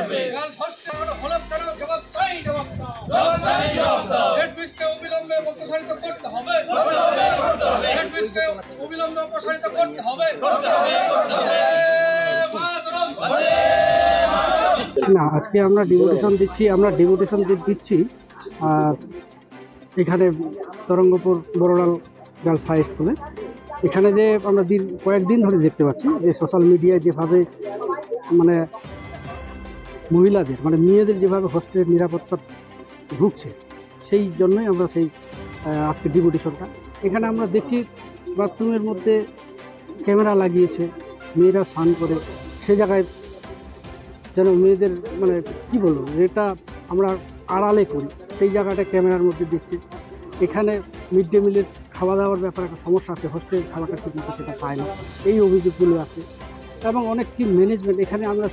Girls hostel হলফ কেন জবাব চাই, জবাব দাও। হেডমিস্ট্রিকে অবিলম্বে অপসারিত করতে হবে, হেডমিস্ট্রিকে অবিলম্বে অপসারিত করতে হবে। না, আজকে আমরা ডিভোটেশন দিচ্ছি এখানে তরঙ্গপুর বড়লাল গার্লস হাই স্কুলে। এখানে যে আমরা কয়েকদিন ধরে দেখতে পাচ্ছি যে সোশ্যাল মিডিয়ায় যেভাবে মানে মহিলাদের মানে মেয়েদের যেভাবে হোস্টেলের নিরাপত্তা ঢুকছে, সেই জন্যই আমরা আজকে ডিভোটেশনটা এখানে আমরা দেখছি। বাথরুমের মধ্যে ক্যামেরা লাগিয়েছে, মেয়েরা স্নান করে সে জায়গায় যেন মেয়েদের মানে কি বলবো, যেটা আমরা আড়ালে করি সেই জায়গাটা ক্যামেরার মধ্যে দেখছি। এখানে মিড ডে মিলের খাওয়া দাওয়ার ব্যাপারে একটা সমস্যা আছে, হোস্টেলের খাবারটা ঠিকমতো সেটা পায় না, এই অভিযোগগুলো আছে। এবং অনেক কি ম্যানেজমেন্ট এখানে আমরা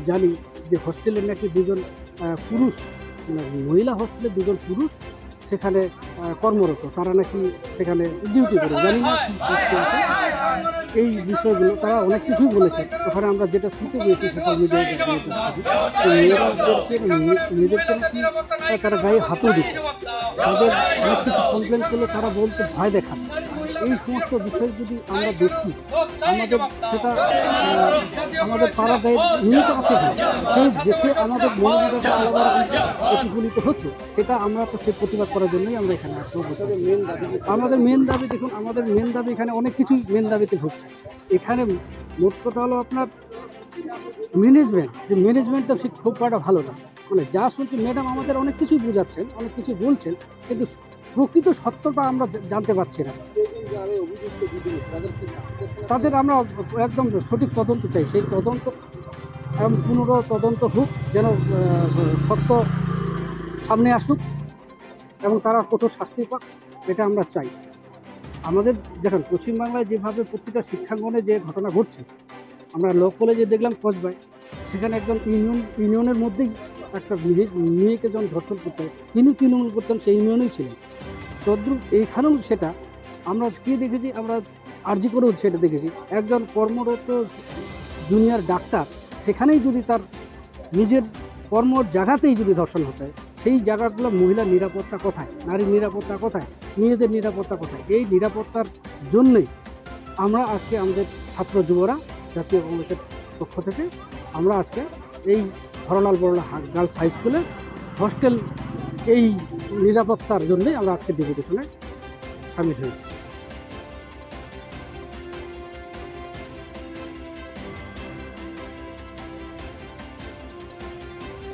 জানি যে হোস্টেলের নাকি দুজন পুরুষ, মহিলা হোস্টেলে দুজন পুরুষ সেখানে কর্মরত, তারা নাকি সেখানে ডিউটি করে, জানি না এই বিষয়গুলো তারা অনেক কিছুই বলেছে। ওখানে আমরা যেটা শুনতে গিয়েছি সোশ্যাল মিডিয়ায় মেয়েদেরকে নাকি তারা গায়ে হাতও দিচ্ছে, তাদের অনেক কিছু কমপ্লেন করলে তারা বলতে ভয় দেখান। এই সমস্ত বিষয় যদি আমরা দেখি, আমাদের পাড়া গায়ে নিয়মিত আছে, সেই দেখে আমাদের মনোভাবটা আলাদা প্রতিফলিত হচ্ছে, সেটা আমরা তো সে প্রতিবাদ করার জন্যই আমরা এখানে আসবো। আমাদের মেন দাবি দেখুন, আমাদের মেন দাবি এখানে অনেক কিছুই মেন দাবিতে ভুগছে। এখানে মোট কথা হলো আপনার ম্যানেজমেন্টটা সে খুব একটা ভালো না। মানে যা শুনছি ম্যাডাম আমাদের অনেক কিছুই বোঝাচ্ছেন, অনেক কিছু বলছেন, কিন্তু প্রকৃত সত্যটা আমরা জানতে পারছি না। তাদের আমরা একদম সঠিক তদন্ত চাই, সেই তদন্ত এবং পুনরায় তদন্ত হোক, যেন সত্য সামনে আসুক এবং তারা কঠোর শাস্তি পাক, এটা আমরা চাই। আমাদের দেখেন পশ্চিমবাংলায় যেভাবে প্রতিটা শিক্ষাঙ্গনে যে ঘটনা ঘটছে, আমরা ল কলেজে দেখলাম কসবায়, সেখানে একজন ইউনিয়নের মধ্যেই একটা মেয়েকে যখন ধর্ষণ করতে হয়, তিনি তৃণমূল করতেন, সেই ইউনিয়নেই ছিলেন। তদ্রুপ এইখানেও সেটা আমরা কি দেখেছি, আমরা আর্জি করেও সেটা দেখেছি। একজন কর্মরত জুনিয়র ডাক্তার সেখানেই যদি তার নিজের কর্মর জায়গাতেই যদি ধর্ষণ হতে হয়, সেই জায়গাগুলো মহিলার নিরাপত্তা কোথায়, নারীর নিরাপত্তা কোথায়, মেয়েদের নিরাপত্তা কোথায়? এই নিরাপত্তার জন্যই আমরা আজকে আমাদের ছাত্র যুবরা জাতীয় কংগ্রেসের পক্ষ থেকে আমরা আজকে এই বড়লাল গার্লস হাই স্কুলে হোস্টেল এই নিরাপত্তার জন্যই আমরা আজকে ডেপুটেশনে সামিল হয়েছি।